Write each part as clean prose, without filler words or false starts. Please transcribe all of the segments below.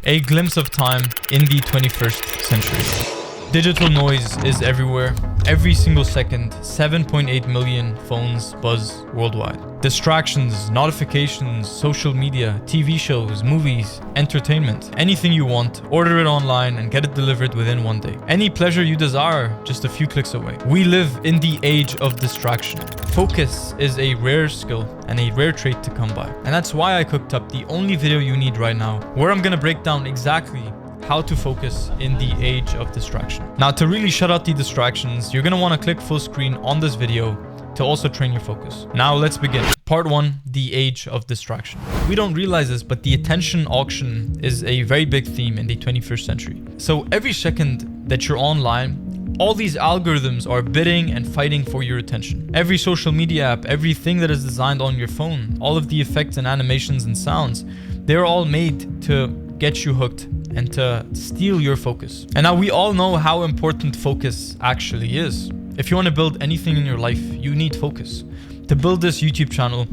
A glimpse of time in the 21st century. Digital noise is everywhere. Every single second, 7.8 million phones buzz worldwide. Distractions, notifications, social media, TV shows, movies, entertainment. Anything you want, order it online and get it delivered within one day. Any pleasure you desire, just a few clicks away. We live in the age of distraction. Focus is a rare skill and a rare trait to come by. And that's why I cooked up the only video you need right now, where I'm gonna break down exactly how to focus in the age of distraction. Now, to really shut out the distractions, you're gonna wanna click full screen on this video to also train your focus. Now let's begin. Part 1, the age of distraction. We don't realize this, but the attention auction is a very big theme in the 21st century. So every second that you're online, all these algorithms are bidding and fighting for your attention. Every social media app, everything that is designed on your phone, all of the effects and animations and sounds, they're all made to get you hooked and to steal your focus. And now we all know how important focus actually is. If you want to build anything in your life, you need focus. To build this YouTube channel,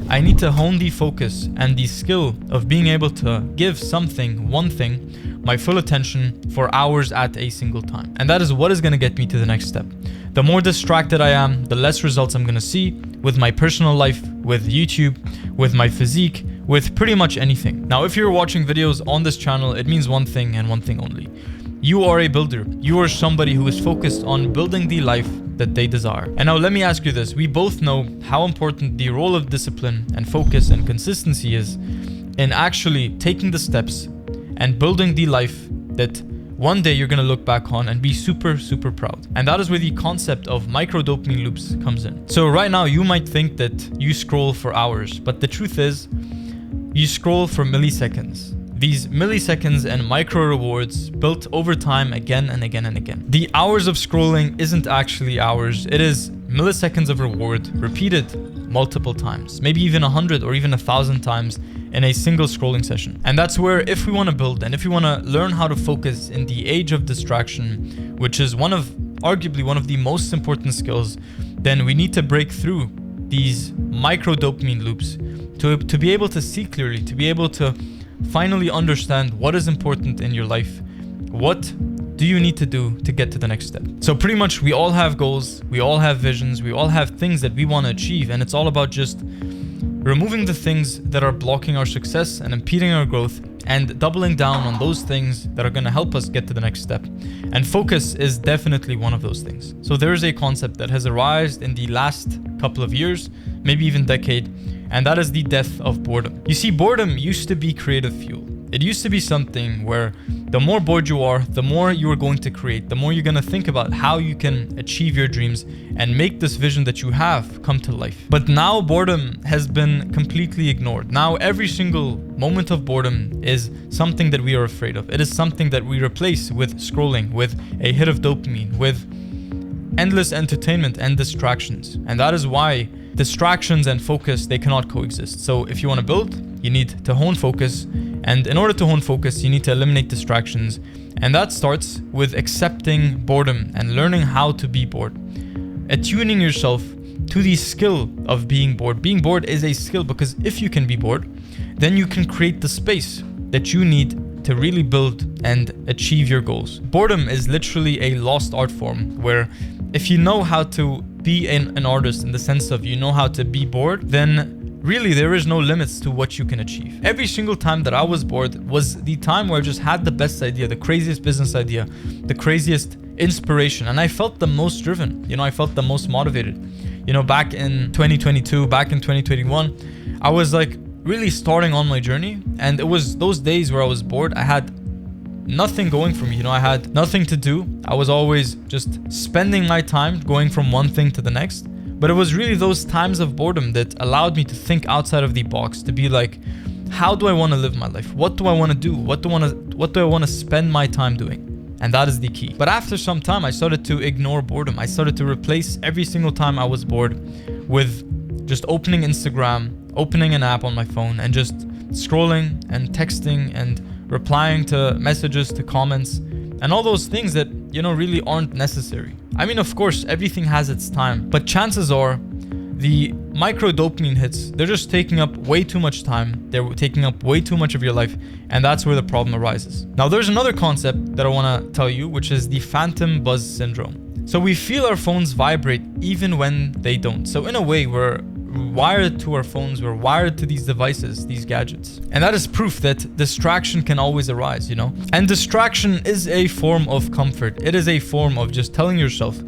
I need to hone the focus and the skill of being able to give something, one thing, my full attention for hours at a single time. And that is what is going to get me to the next step. The more distracted I am, the less results I'm going to see with my personal life, with YouTube, with my physique, with pretty much anything. Now, if you're watching videos on this channel, it means one thing and one thing only. You are a builder. You are somebody who is focused on building the life that they desire. And now let me ask you this. We both know how important the role of discipline and focus and consistency is in actually taking the steps and building the life that one day you're going to look back on and be super, super proud. And that is where the concept of micro-dopamine loops comes in. So right now you might think that you scroll for hours, but the truth is you scroll for milliseconds. These milliseconds and micro rewards built over time again and again and again. The hours of scrolling isn't actually hours. It is milliseconds of reward repeated multiple times, maybe even 100 or even 1,000 times in a single scrolling session. And that's where, if we want to build and if we want to learn how to focus in the age of distraction, which is arguably one of the most important skills, then we need to break through these micro-dopamine loops to be able to see clearly, to be able to finally understand what is important in your life. What do you need to do to get to the next step? So pretty much we all have goals, we all have visions, we all have things that we want to achieve, and it's all about just removing the things that are blocking our success and impeding our growth and doubling down on those things that are going to help us get to the next step. And focus is definitely one of those things. So there is a concept that has arisen in the last couple of years, maybe even decade, and that is the death of boredom. You see, boredom used to be creative fuel. It used to be something where the more bored you are, the more you are going to create, the more you're going to think about how you can achieve your dreams and make this vision that you have come to life. But now boredom has been completely ignored. Now every single moment of boredom is something that we are afraid of. It is something that we replace with scrolling, with a hit of dopamine, with endless entertainment and distractions. And that is why distractions and focus, they cannot coexist. So if you want to build, you need to hone focus. And in order to hone focus, you need to eliminate distractions. And that starts with accepting boredom and learning how to be bored. Attuning yourself to the skill of being bored. Being bored is a skill, because if you can be bored, then you can create the space that you need to really build and achieve your goals. Boredom is literally a lost art form, where if you know how to be an artist in the sense of you know how to be bored, then really there is no limits to what you can achieve. Every single time that I was bored was the time where I just had the best idea, the craziest business idea, the craziest inspiration, and I felt the most driven. I felt the most motivated. Back in 2022, back in 2021, I was like really starting on my journey, and it was those days where I was bored. I had nothing going for me. I had nothing to do. I was always just spending my time going from one thing to the next. But it was really those times of boredom that allowed me to think outside of the box, to be like, how do I want to live my life? What do I want to do? What do I want to spend my time doing? And that is the key. But after some time, I started to ignore boredom. I started to replace every single time I was bored with just opening Instagram, opening an app on my phone, and just scrolling and texting and replying to messages, to comments, and all those things that, really aren't necessary. I mean, of course, everything has its time, but chances are The micro-dopamine hits, they're just taking up way too much time. They're taking up way too much of your life. And that's where the problem arises. Now, there's another concept that I want to tell you, which is the phantom buzz syndrome. So we feel our phones vibrate even when they don't. So in a way, we're wired to our phones, we're wired to these devices, these gadgets. And that is proof that distraction can always arise, you know? And distraction is a form of comfort. It is a form of just telling yourself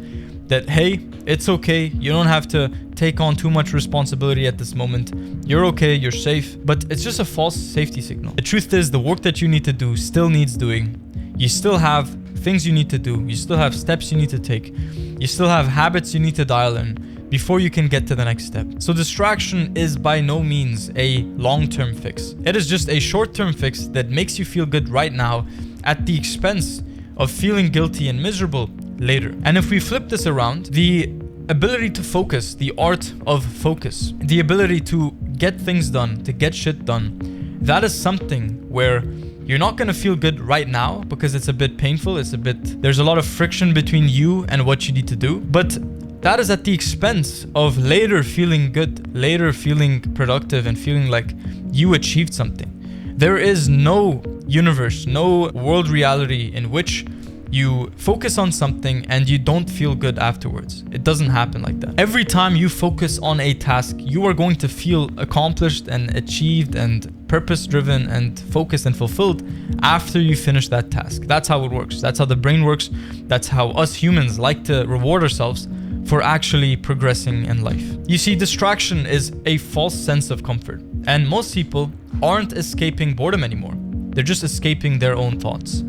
that, hey, it's okay. You don't have to take on too much responsibility at this moment. You're okay, you're safe, but it's just a false safety signal. The truth is, the work that you need to do still needs doing. You still have things you need to do. You still have steps you need to take. You still have habits you need to dial in before you can get to the next step. So distraction is by no means a long-term fix. It is just a short-term fix that makes you feel good right now at the expense of feeling guilty and miserable later. And if we flip this around, the ability to focus, the art of focus, the ability to get things done, to get shit done, that is something where you're not going to feel good right now because it's a bit painful. There's a lot of friction between you and what you need to do. But that is at the expense of later feeling good, later feeling productive and feeling like you achieved something. There is no universe, no world reality in which you focus on something and you don't feel good afterwards. It doesn't happen like that. Every time you focus on a task, you are going to feel accomplished and achieved and purpose-driven and focused and fulfilled after you finish that task. That's how it works. That's how the brain works. That's how us humans like to reward ourselves for actually progressing in life. You see, distraction is a false sense of comfort, and most people aren't escaping boredom anymore. They're just escaping their own thoughts.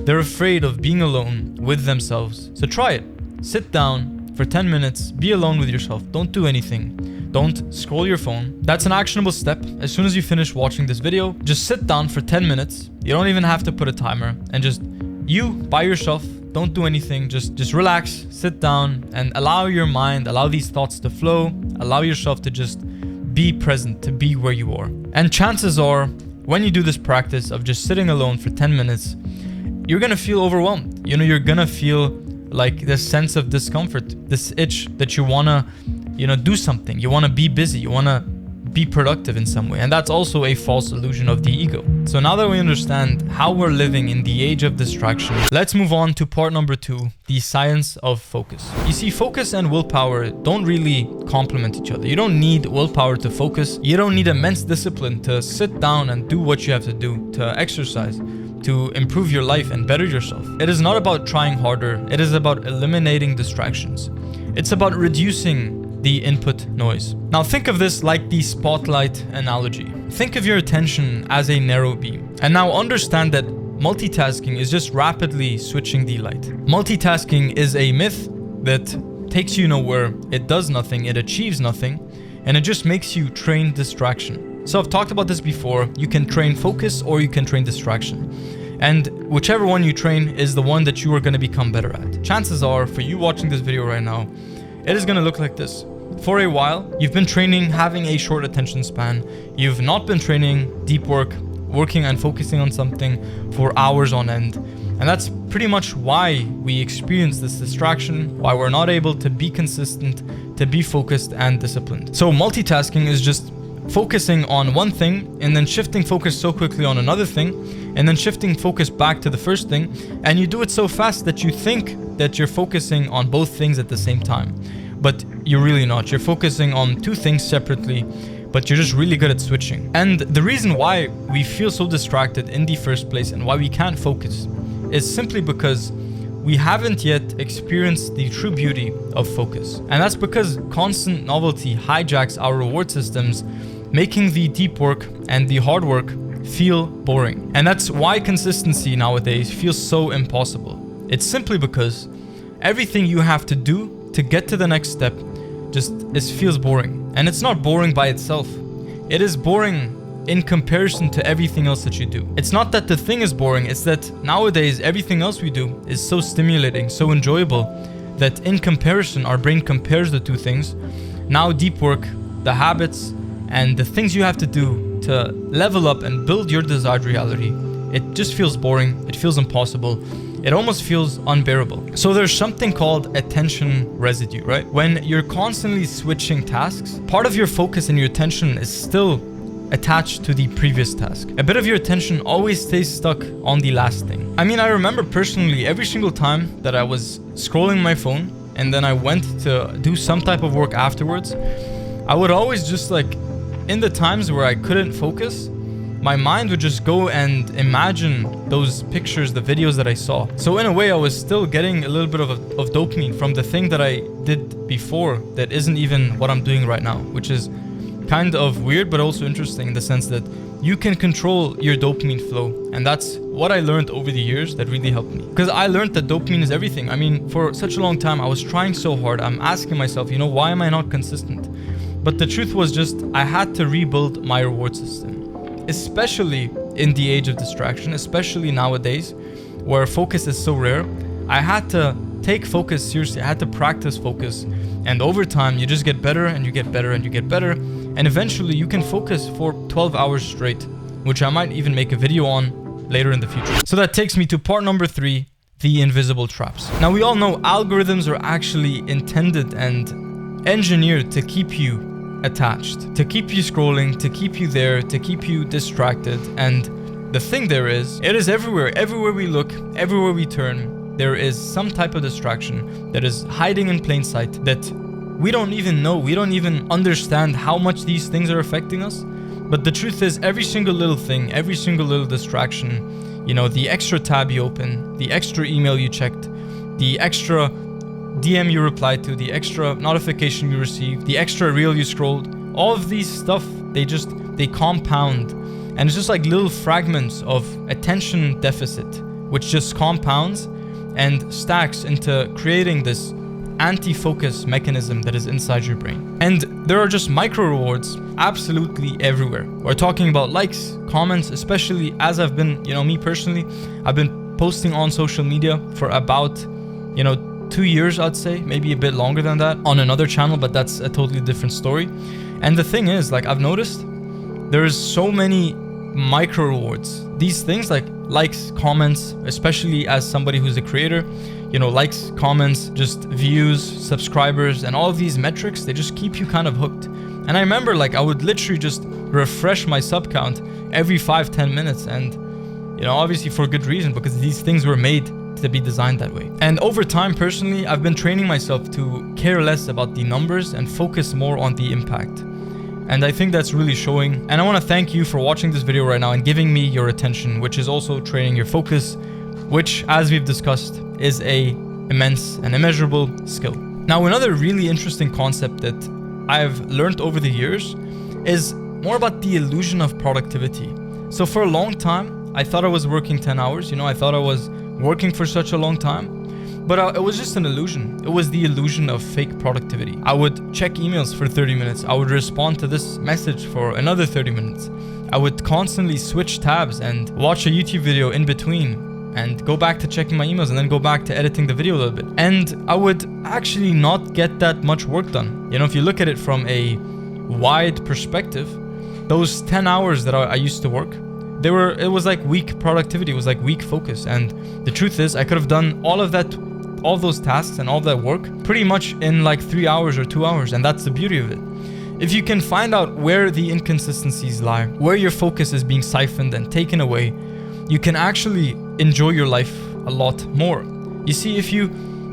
They're afraid of being alone with themselves. So try it. Sit down for 10 minutes, be alone with yourself. Don't do anything. Don't scroll your phone. That's an actionable step. As soon as you finish watching this video, just sit down for 10 minutes. You don't even have to put a timer, and just you by yourself. Don't do anything. Just relax, sit down, and allow your mind, allow these thoughts to flow. Allow yourself to just be present, to be where you are. And chances are, when you do this practice of just sitting alone for 10 minutes, you're gonna feel overwhelmed. You know, you're gonna feel like this sense of discomfort, this itch that you wanna, do something. You wanna be busy. You wanna be productive in some way. And that's also a false illusion of the ego. So now that we understand how we're living in the age of distraction, let's move on to part number 2, the science of focus. You see, focus and willpower don't really complement each other. You don't need willpower to focus. You don't need immense discipline to sit down and do what you have to do, to exercise, to improve your life and better yourself. It is not about trying harder. It is about eliminating distractions. It's about reducing the input noise. Now think of this like the spotlight analogy. Think of your attention as a narrow beam. And now understand that multitasking is just rapidly switching the light. Multitasking is a myth that takes you nowhere. It does nothing. It achieves nothing. And it just makes you train distraction. So I've talked about this before. You can train focus or you can train distraction. And whichever one you train is the one that you are going to become better at. Chances are, for you watching this video right now, it is going to look like this. For a while, you've been training having a short attention span. You've not been training deep work, working and focusing on something for hours on end. And that's pretty much why we experience this distraction, why we're not able to be consistent, to be focused and disciplined. So multitasking is just focusing on one thing and then shifting focus so quickly on another thing and then shifting focus back to the first thing. And you do it so fast that you think that you're focusing on both things at the same time. But you're really not. You're focusing on two things separately, but you're just really good at switching. And the reason why we feel so distracted in the first place and why we can't focus is simply because we haven't yet experienced the true beauty of focus. And that's because constant novelty hijacks our reward systems, making the deep work and the hard work feel boring. And that's why consistency nowadays feels so impossible. It's simply because everything you have to do to get to the next step feels boring. And it's not boring by itself. It is boring in comparison to everything else that you do. It's not that the thing is boring, it's that nowadays everything else we do is so stimulating, so enjoyable, that in comparison, our brain compares the two things. Now deep work, the habits, and the things you have to do to level up and build your desired reality it just feels boring. It feels impossible. It almost feels unbearable. So there's something called attention residue, right? When you're constantly switching tasks, part of your focus and your attention is still attached to the previous task. A bit of your attention always stays stuck on the last thing. I mean, I remember personally every single time that I was scrolling my phone and then I went to do some type of work afterwards, I would always just like, in the times where I couldn't focus, my mind would just go and imagine those pictures, the videos that I saw. So in a way, I was still getting a little bit of dopamine from the thing that I did before that isn't even what I'm doing right now, which is kind of weird, but also interesting in the sense that you can control your dopamine flow. And that's what I learned over the years that really helped me. Because I learned that dopamine is everything. I mean, for such a long time, I was trying so hard. I'm asking myself, you know, why am I not consistent? But the truth was just, I had to rebuild my reward system. Especially in the age of distraction, especially nowadays, where focus is so rare, I had to take focus seriously. I had to practice focus. And over time, you just get better and you get better and you get better. And eventually you can focus for 12 hours straight, which I might even make a video on later in the future. So that takes me to part number 3, the invisible traps. Now we all know algorithms are actually intended and engineered to keep you attached, to keep you scrolling, to keep you there, to keep you distracted. And the thing there is, it is everywhere. Everywhere we look, everywhere we turn, there is some type of distraction that is hiding in plain sight that we don't even know. We don't even understand how much these things are affecting us. But the truth is, every single little thing, every single little distraction, you know, the extra tab you open, the extra email you checked, the extra DM you replied to, the extra notification you received, the extra reel you scrolled, all of these stuff, they compound. And it's just like little fragments of attention deficit, which just compounds and stacks into creating this anti-focus mechanism that is inside your brain. And there are just micro rewards absolutely everywhere. We're talking about likes, comments, especially as I've been, you know, me personally, I've been posting on social media for about, you know, 2 years, I'd say, maybe a bit longer than that, on another channel, but that's a totally different story. And the thing is, like, I've noticed there's so many micro rewards. These things like likes, comments, especially as somebody who's a creator, you know, likes, comments, just views, subscribers, and all of these metrics, they just keep you kind of hooked. And I remember, like, I would literally just refresh my sub count every 5-10 minutes. And, you know, obviously for good reason, because these things were made to be designed that way. And over time, personally, I've been training myself to care less about the numbers and focus more on the impact. And I think that's really showing. And I want to thank you for watching this video right now and giving me your attention, which is also training your focus, which, as we've discussed, is a immense and immeasurable skill. Now, another really interesting concept that I've learned over the years is more about the illusion of productivity. So for a long time, I thought I was working 10 hours. You know, I thought I was working for such a long time, but it was just an illusion. It was the illusion of fake productivity. I would check emails for 30 minutes. I would respond to this message for another 30 minutes. I would constantly switch tabs and watch a YouTube video in between and go back to checking my emails and then go back to editing the video a little bit. And I would actually not get that much work done. You know, if you look at it from a wide perspective, those 10 hours that I used to work, it was like weak productivity. It was like weak focus. And the truth is, I could have done all of those tasks and all that work pretty much in like 3 hours or 2 hours. And that's the beauty of it. If you can find out where the inconsistencies lie, where your focus is being siphoned and taken away, you can actually enjoy your life a lot more. You see, if you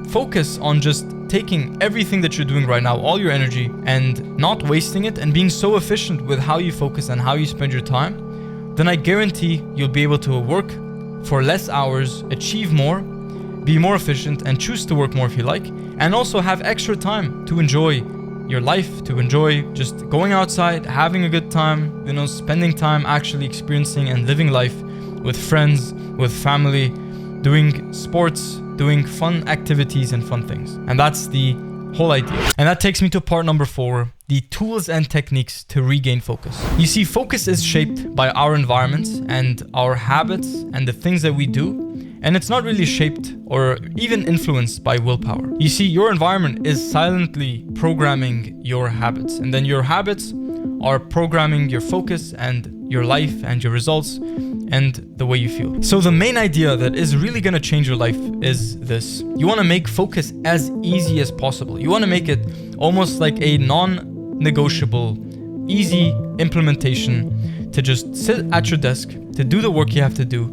focus on just taking everything that you're doing right now, all your energy, and not wasting it and being so efficient with how you focus and how you spend your time, then I guarantee you'll be able to work for less hours, achieve more, be more efficient, and choose to work more if you like, and also have extra time to enjoy your life, to enjoy just going outside, having a good time, you know, spending time actually experiencing and living life with friends, with family, doing sports, doing fun activities and fun things. And that's the whole idea. And that takes me to part number 4, the tools and techniques to regain focus. You see, focus is shaped by our environments and our habits and the things that we do. And it's not really shaped or even influenced by willpower. You see, your environment is silently programming your habits. And then your habits are programming your focus and your life and your results. and the way you feel. So the main idea that is really going to change your life is this. You want to make focus as easy as possible. You want to make it almost like a non-negotiable, easy implementation to just sit at your desk, to do the work you have to do.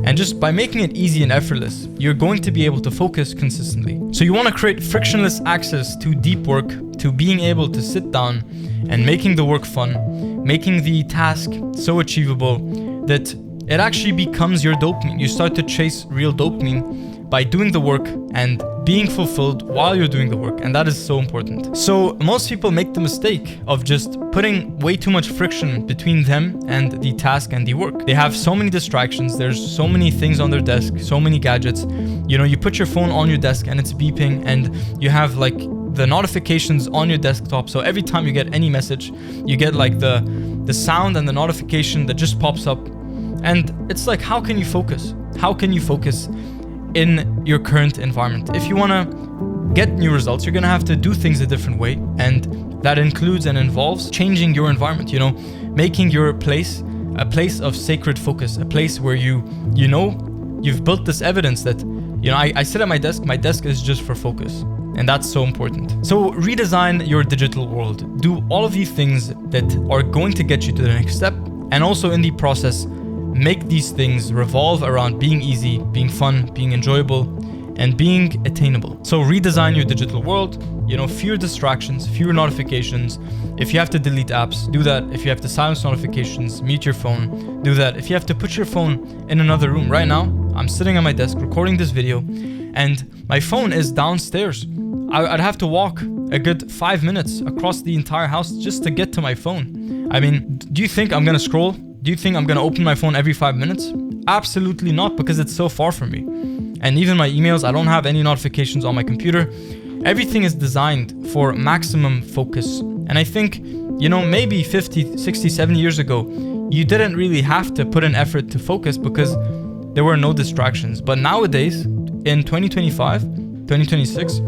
And just by making it easy and effortless, you're going to be able to focus consistently. So you want to create frictionless access to deep work, to being able to sit down and making the work fun, making the task so achievable that it actually becomes your dopamine. You start to chase real dopamine by doing the work and being fulfilled while you're doing the work. And that is so important. So most people make the mistake of just putting way too much friction between them and the task and the work. They have so many distractions. There's so many things on their desk, so many gadgets. You know, you put your phone on your desk and it's beeping, and you have like the notifications on your desktop. So every time you get any message, you get like the sound and the notification that just pops up. And it's like, how can you focus? How can you focus in your current environment? If you want to get new results, you're going to have to do things a different way. And that includes and involves changing your environment, you know, making your place a place of sacred focus, a place where you've built this evidence that, you know, I sit at my desk is just for focus. And that's so important. So redesign your digital world. Do all of these things that are going to get you to the next step. And also in the process, make these things revolve around being easy, being fun, being enjoyable, and being attainable. So redesign your digital world, you know, fewer distractions, fewer notifications. If you have to delete apps, do that. If you have to silence notifications, mute your phone, do that. If you have to put your phone in another room. Right now, I'm sitting at my desk recording this video and my phone is downstairs. I'd have to walk a good 5 minutes across the entire house just to get to my phone. I mean, do you think I'm gonna scroll? Do you think I'm gonna open my phone every 5 minutes? Absolutely not, because it's so far from me. And even my emails, I don't have any notifications on my computer. Everything is designed for maximum focus. And I think, you know, maybe 50, 60, 70 years ago, you didn't really have to put an effort to focus because there were no distractions. But nowadays, in 2025, 2026,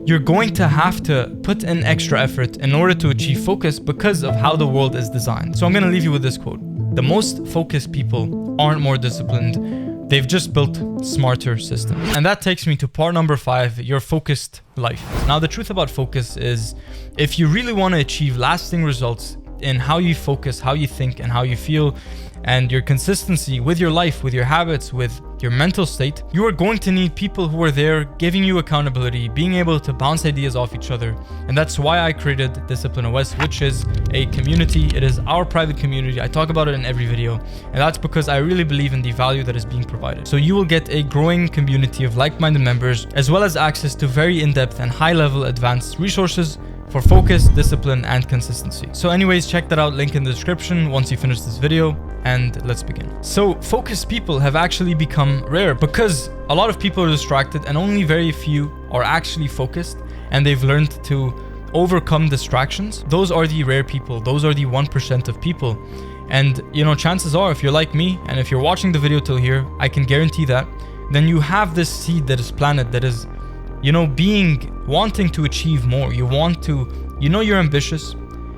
you're going to have to put in extra effort in order to achieve focus because of how the world is designed. So I'm gonna leave you with this quote. The most focused people aren't more disciplined. They've just built smarter systems. And that takes me to part number 5, your focused life. Now, the truth about focus is if you really want to achieve lasting results in how you focus, how you think, and how you feel, and your consistency with your life, with your habits, with your mental state, you are going to need people who are there giving you accountability, being able to bounce ideas off each other. And that's why I created Discipline OS, which is a community. It is our private community. I talk about it in every video. And that's because I really believe in the value that is being provided. So you will get a growing community of like-minded members, as well as access to very in-depth and high-level advanced resources for focus, discipline, and consistency. So anyways, check that out, link in the description once you finish this video, and let's begin. So focused people have actually become rare because a lot of people are distracted and only very few are actually focused, and they've learned to overcome distractions. Those are the rare people. Those are the 1% of people. And you know, chances are, if you're like me and if you're watching the video till here, I can guarantee that, then you have this seed that is planted, that is, you know, wanting to achieve more. You want to, you know, you're ambitious,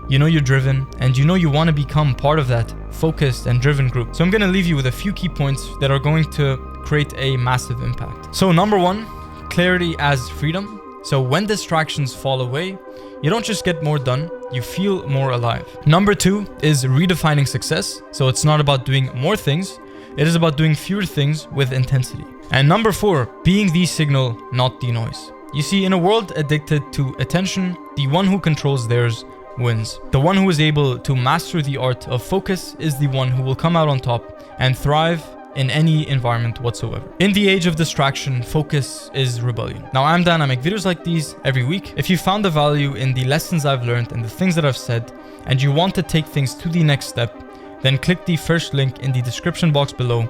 you know, you're driven, and you know, you want to become part of that focused and driven group. So I'm going to leave you with a few key points that are going to create a massive impact. So number 1, clarity as freedom. So when distractions fall away, you don't just get more done, you feel more alive. Number 2 is redefining success. So it's not about doing more things, it is about doing fewer things with intensity. And number 4, being the signal, not the noise. You see, in a world addicted to attention, the one who controls theirs wins. The one who is able to master the art of focus is the one who will come out on top and thrive in any environment whatsoever. In the age of distraction, focus is rebellion. Now, I'm Dan. I make videos like these every week. If you found the value in the lessons I've learned and the things that I've said, and you want to take things to the next step, then click the first link in the description box below,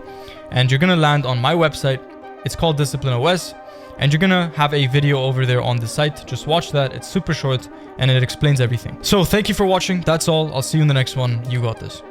and you're gonna land on my website. It's called Discipline OS, and you're gonna have a video over there on the site. Just watch that. It's super short and it explains everything. So thank you for watching. That's all. I'll see you in the next one. You got this.